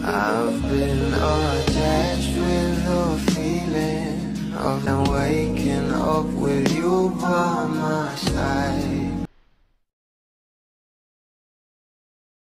I've been attached with the feeling of not waking up with you by my side.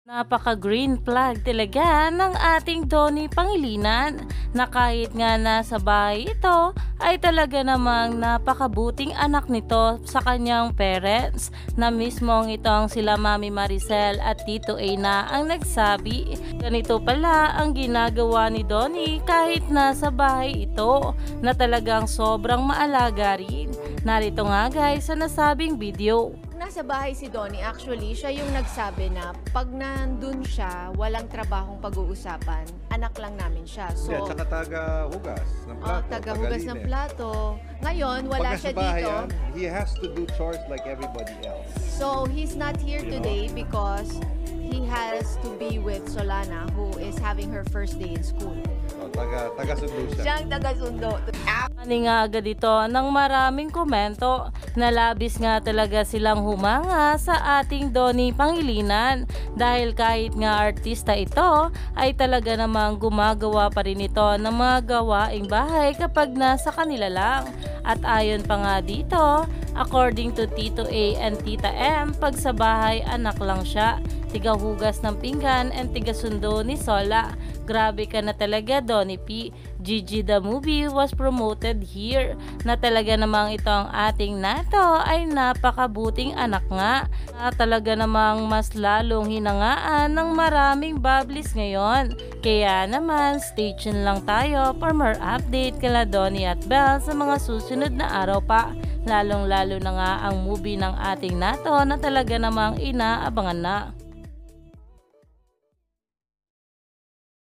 Napaka-green flag talaga ng ating Donnie Pangilinan na kahit nga nasa bahay ito ay talaga namang napakabuting anak nito sa kanyang parents na mismong itong sila Mami Maricel at Tito A na ang nagsabi. Ganito pala ang ginagawa ni Donnie kahit nasa bahay ito na talagang sobrang maalaga rin. Narito nga guys sa nasabing video. Nasa bahay si Donnie, actually, siya yung nagsabi na pag nandun siya, walang trabahong pag-uusapan, anak lang namin siya. So, yeah, tsaka taga-hugas ng plato. Taga-hugas ng plato. Ngayon, wala siya dito. He has to do chores like everybody else. So, he's not here today because he has to be with Solana, who is having her first day in school. Taga-sundo siya. Siyang taga-sundo. Ani nga agad ito ng maraming komento na labis nga talaga silang humanga sa ating Donnie Pangilinan dahil kahit nga artista ito ay talaga namang gumagawa pa rin ito ng mga gawaing bahay kapag nasa kanila lang. At ayon pa nga dito, according to Tito A and Tita M, pag sa bahay anak lang siya, tigahugas ng pinggan and tigasundo ni Sola. Grabe ka na talaga Donnie P. Gigi the movie was promoted here na talaga namang itong ating Nato ay napakabuting anak nga na talaga namang mas lalong hinangaan ng maraming bubblies ngayon. Kaya naman stay tuned lang tayo for more update kala Donnie at Belle sa mga susunod na araw pa. Lalong lalo na nga ang movie ng ating Nato na talaga namang inaabangan na.